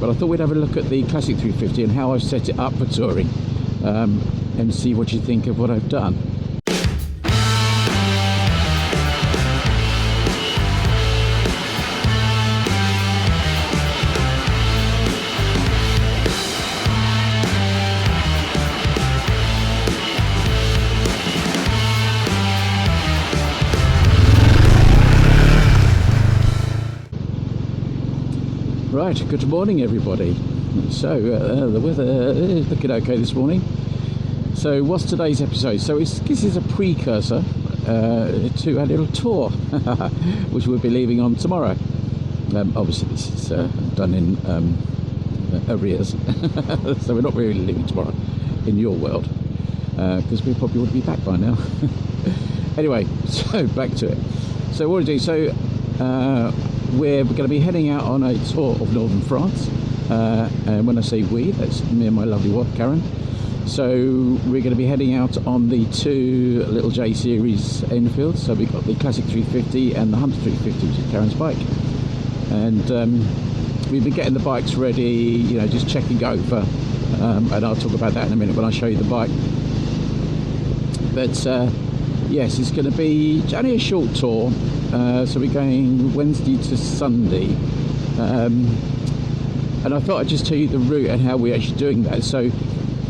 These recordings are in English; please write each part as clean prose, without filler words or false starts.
but I thought we'd have a look at the Classic 350 and how I've set it up for touring, and see what you think of what I've done. Right, good morning everybody. So the weather is looking okay this morning. So what's today's episode? So this is a precursor to a little tour which we'll be leaving on tomorrow. Obviously this is done in arrears so we're not really leaving tomorrow in your world, because we probably would be back by now. Anyway, so back to it. So what do we do? So we're going to be heading out on a tour of northern France, and when I say we, that's me and my lovely wife Karen. So we're going to be heading out on the two little J series Enfields. So we've got the Classic 350 and the Hunter 350, which is Karen's bike, and we've been getting the bikes ready, you know, just checking over, and I'll talk about that in a minute when I show you the bike. But yes, it's going to be only a short tour. So we're going Wednesday to Sunday, and I thought I'd just tell you the route and how we're actually doing that. So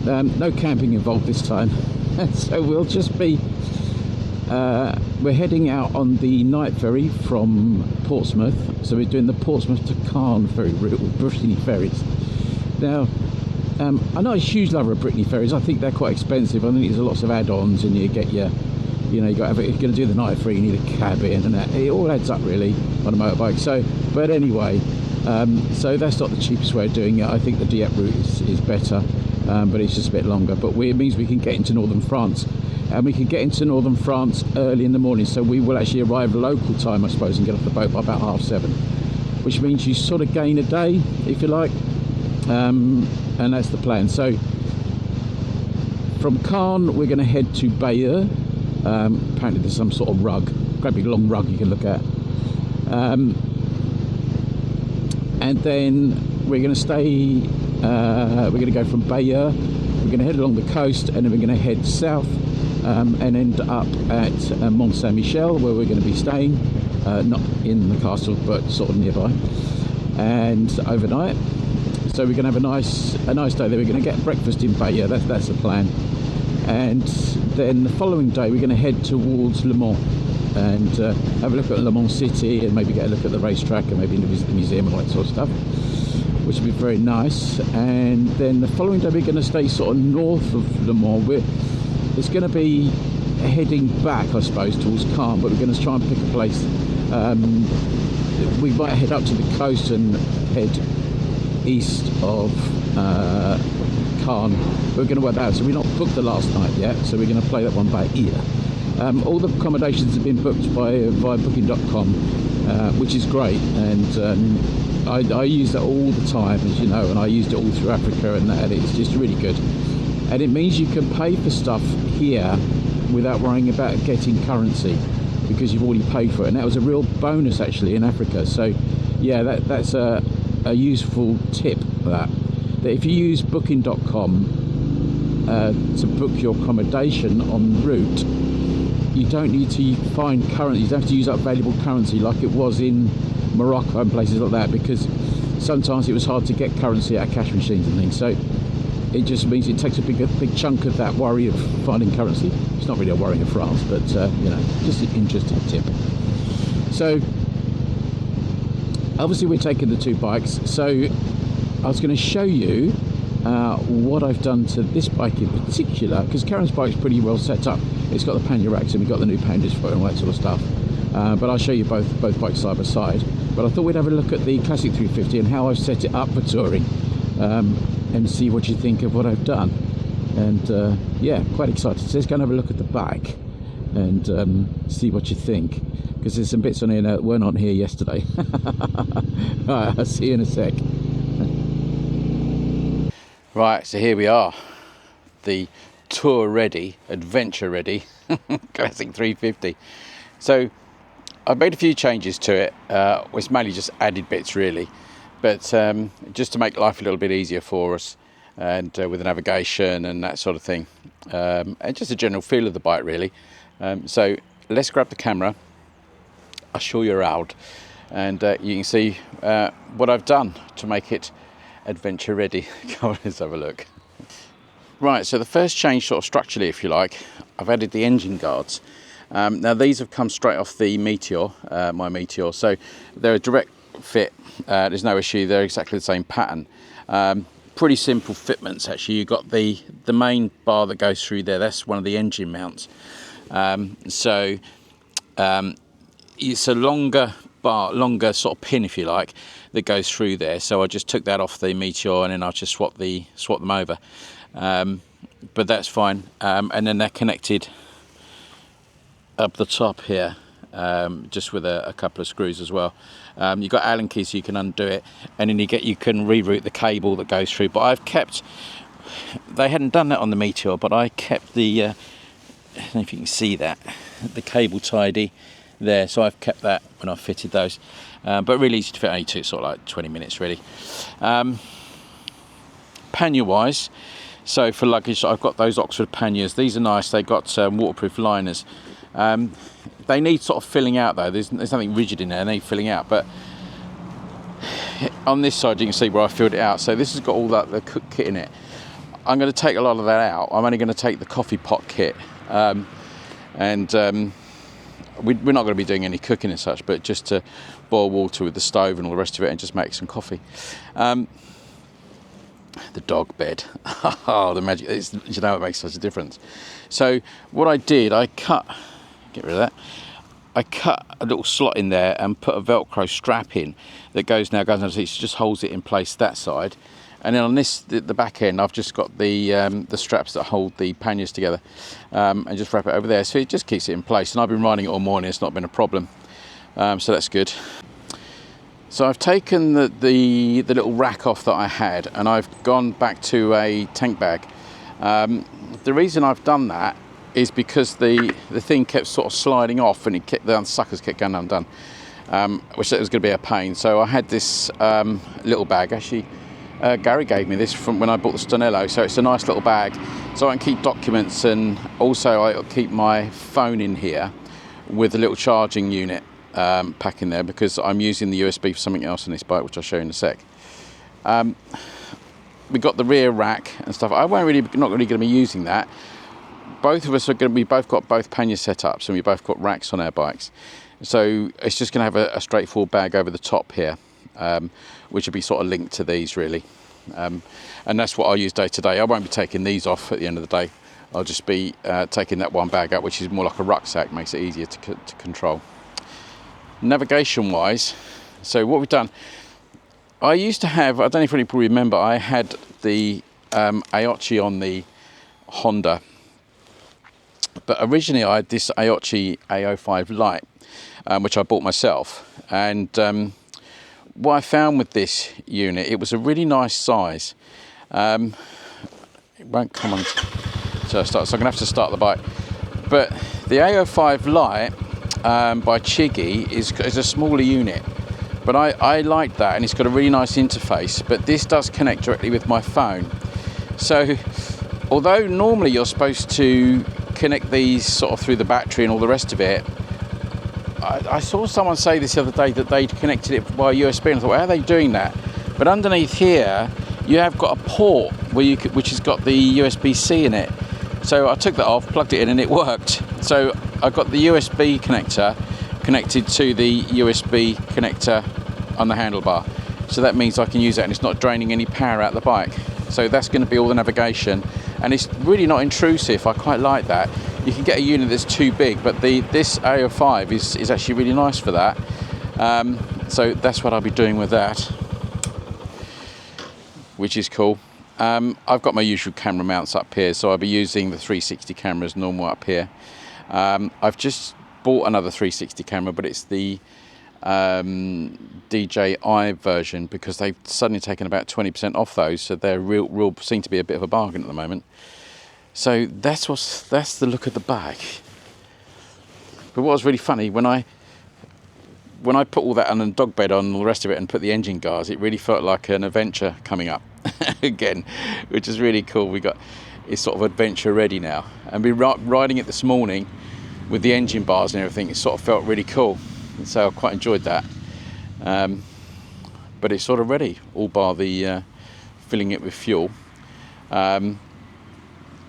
no camping involved this time. So we'll just be we're heading out on the night ferry from Portsmouth. So we're doing the Portsmouth to Caen ferry route with Brittany ferries. Now I'm not a huge lover of Brittany ferries. I think they're quite expensive. I think there's lots of add-ons, and you get your, you know, you got to have, if you're going to do the night free, you need a cabin, and that, it all adds up really on a motorbike. So, but anyway, so that's not the cheapest way of doing it. I think the Dieppe route is better, but it's just a bit longer. But it means we can get into northern France, and we can get into northern France early in the morning. So we will actually arrive local time, I suppose, and get off the boat by about 7:30, which means you sort of gain a day, if you like, and that's the plan. So from Caen, we're going to head to Bayeux. Apparently there's some sort of rug, quite a big long rug you can look at, and then we're going to stay, we're going to go from Bayeux, we're going to head along the coast, and then we're going to head south, and end up at Mont Saint-Michel, where we're going to be staying, not in the castle but sort of nearby, and overnight. So we're going to have a nice day there. We're going to get breakfast in Bayeux, that's the plan. And then the following day we're going to head towards Le Mans and have a look at Le Mans City, and maybe get a look at the racetrack, and maybe visit the museum and all that sort of stuff, which would be very nice. And then the following day we're going to stay sort of north of Le Mans. It's going to be heading back, I suppose, towards Caen, but we're going to try and pick a place. We might head up to the coast and head east of Caen. We're going to work that out. So we're not booked the last night yet, so we're going to play that one by ear. All the accommodations have been booked via booking.com, which is great, and I use that all the time, as you know, and I used it all through Africa, and it's just really good. And it means you can pay for stuff here without worrying about getting currency, because you've already paid for it, and that was a real bonus actually in Africa. So yeah, that's a useful tip, that if you use booking.com to book your accommodation en route, you don't need to find currency. You don't have to use up valuable currency like it was in Morocco and places like that, because sometimes it was hard to get currency out of cash machines and things. So it just means it takes a big chunk of that worry of finding currency. It's not really a worry in France, but you know, just an interesting tip. So obviously we're taking the two bikes, so I was going to show you what I've done to this bike in particular, because Karen's bike's pretty well set up. It's got the pannier racks, and we've got the new panniers for it and all that sort of stuff, but I'll show you both bikes side by side. But I thought we'd have a look at the Classic 350 and how I've set it up for touring, and see what you think of what I've done. And yeah, quite excited. So let's go and have a look at the bike and see what you think, because there's some bits on here that weren't on here yesterday. Right, I'll see you in a sec. Right, so here we are, the tour ready, adventure ready Classic 350. So I've made a few changes to it. It's mainly just added bits really. but just to make life a little bit easier for us, and with the navigation and that sort of thing, and just a general feel of the bike really. So let's grab the camera, I'll show you around, and you can see what I've done to make it adventure ready. Come on, let's have a look. Right, so the first change, sort of structurally if you like, I've added the engine guards. Now these have come straight off the Meteor, my Meteor, so they're a direct fit, there's no issue, they're exactly the same pattern. Pretty simple fitments actually. You've got the main bar that goes through there, that's one of the engine mounts. So it's a longer bar, longer sort of pin if you like, that goes through there, so I just took that off the Meteor and then I'll just swap them over. But that's fine, and then they're connected up the top here, just with a couple of screws as well. You've got Allen keys so you can undo it, and then you can reroute the cable that goes through. But I've kept, they hadn't done that on the Meteor, but I kept the I don't know if you can see that, the cable tidy there, so I've kept that when I fitted those. But really easy to fit, only took sort of like 20 minutes really. Pannier wise, so for luggage I've got those Oxford panniers. These are nice, they got waterproof liners. They need sort of filling out though, there's nothing rigid in there, they need filling out. But on this side you can see where I filled it out, so this has got all that, the cook kit in it. I'm going to take a lot of that out. I'm only going to take the coffee pot kit, and we're not going to be doing any cooking as such, but just to boil water with the stove and all the rest of it and just make some coffee. The dog bed, oh, the magic, you know, it makes such a difference. So what I did, get rid of that, I cut a little slot in there and put a Velcro strap in that goes underneath, so just holds it in place that side. And then on this, the back end, I've just got the straps that hold the panniers together, and just wrap it over there, so it just keeps it in place. And I've been riding it all morning, it's not been a problem, so that's good. So I've taken the little rack off that I had, and I've gone back to a tank bag. The reason I've done that is because the thing kept sort of sliding off, and the suckers kept going undone, which was going to be a pain. So I had this little bag. Actually, Gary gave me this from when I bought the Stonello, so it's a nice little bag. So I can keep documents, and also I keep my phone in here with a little charging unit pack in there, because I'm using the USB for something else on this bike, which I'll show you in a sec. We got the rear rack and stuff. Not really going to be using that. Both of us are going to be got both pannier setups, and we both got racks on our bikes. So it's just going to have a straightforward bag over the top here, which will be sort of linked to these really. And that's what I'll use day to day. I won't be taking these off at the end of the day. I'll just be taking that one bag out, which is more like a rucksack, makes it easier to control. Navigation wise, so what we've done, I used to have, I don't know if anybody remember, I had the Aochi on the Honda, but originally I had this Aochi A05 Lite, which I bought myself. And what I found with this unit, it was a really nice size. It won't come on so I'm going to have to start the bike. But the A05 Lite by Chiggy is a smaller unit, but I like that, and it's got a really nice interface. But this does connect directly with my phone, so although normally you're supposed to connect these sort of through the battery and all the rest of it, I saw someone say this the other day that they'd connected it via USB, and I thought, how are they doing that? But underneath here you have got a port which has got the USB-C in it. So I took that off, plugged it in, and it worked. So I've got the USB connector connected to the USB connector on the handlebar. So that means I can use that, and it's not draining any power out the bike. So that's going to be all the navigation, and it's really not intrusive. I quite like that. You can get a unit that's too big, but this AO5 is actually really nice for that. So that's what I'll be doing with that, which is cool. I've got my usual camera mounts up here, so I'll be using the 360 cameras normal up here. I've just bought another 360 camera, but it's the DJI version, because they've suddenly taken about 20% off those, so they're real seem to be a bit of a bargain at the moment. So that's the look of the bag. But what was really funny, when I when I put all that on and dog bed on and all the rest of it and put the engine guards, it really felt like an adventure coming up again, which is really cool. It's sort of adventure ready now, and we riding it this morning with the engine bars and everything. It sort of felt really cool, and so I quite enjoyed that. But it's sort of ready, all bar the filling it with fuel.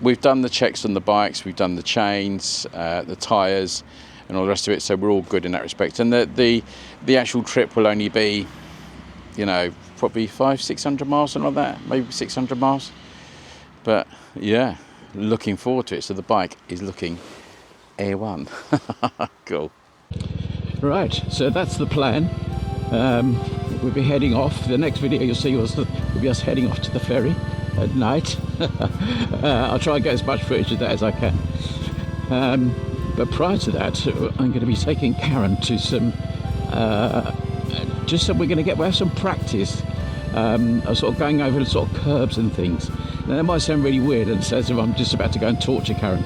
We've done the checks on the bikes, we've done the chains, the tyres and all the rest of it, so we're all good in that respect. And the actual trip will only be, probably 500-600 miles, something like that, maybe 600 miles. But yeah, looking forward to it. So the bike is looking A1. Cool. Right, so that's the plan. We'll be heading off. The next video you'll see will be us heading off to the ferry at night. I'll try and get as much footage of that as I can. But prior to that, I'm going to be taking Karen to some, just so we're going to have some practice of sort of going over the sort of curbs and things. Now that might sound really weird and says if I'm just about to go and torture Karen,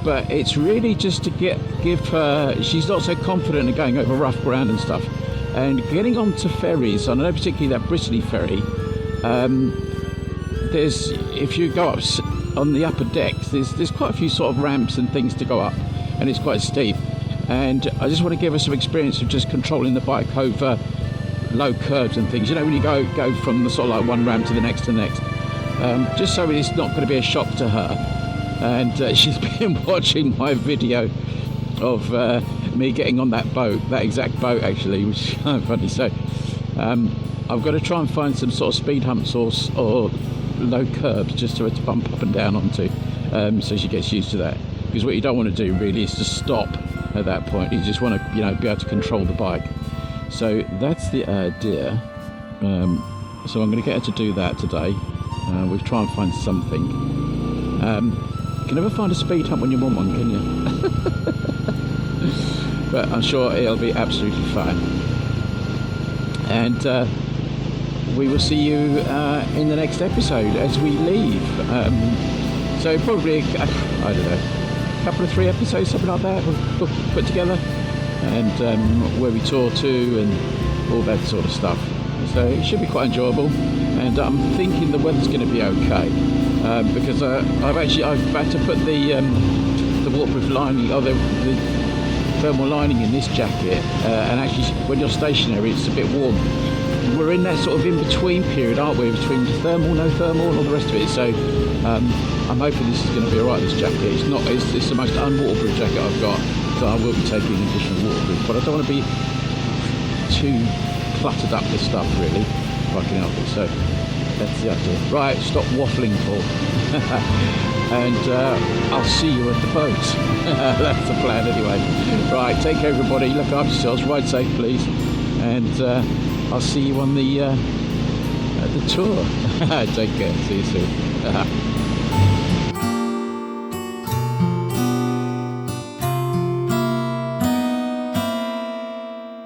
but it's really just to give her, she's not so confident in going over rough ground and stuff, and getting onto ferries. I know particularly that Brittany ferry, if you go up on the upper decks, there's quite a few sort of ramps and things to go up, and it's quite steep, and I just want to give her some experience of just controlling the bike over low curves and things, when you go from the sort of like one ramp to the next, just so it's not going to be a shock to her. And she's been watching my video of me getting on that boat, that exact boat actually, which is kind of funny. So I've got to try and find some sort of speed humps or low curbs just for her to bump up and down onto, so she gets used to that. Because what you don't want to do really is to stop at that point. You just want to be able to control the bike. So that's the idea. So I'm going to get her to do that today. We'll try and find something. You can never find a speed hump when you want one, can you? But I'm sure it'll be absolutely fine. And we will see you in the next episode as we leave. So probably, I don't know, a couple of 3 episodes, something like that, we'll put together. And where we tour to and all that sort of stuff. So it should be quite enjoyable. And I'm thinking the weather's going to be okay. Because I've had to put the waterproof lining, or the thermal lining in this jacket, and actually when you're stationary it's a bit warm. We're in that sort of in-between period, aren't we, between thermal, no thermal and all the rest of it, so I'm hoping this is going to be alright, this jacket. It's the most unwaterproof jacket I've got, so I will be taking additional waterproof, but I don't want to be too cluttered up with stuff really, if I can help it. So that's the idea. Right, stop waffling, Paul. And I'll see you at the boat. That's the plan anyway. Right, take care everybody, look after yourselves, ride safe please, and I'll see you on the tour. Take care, see you soon.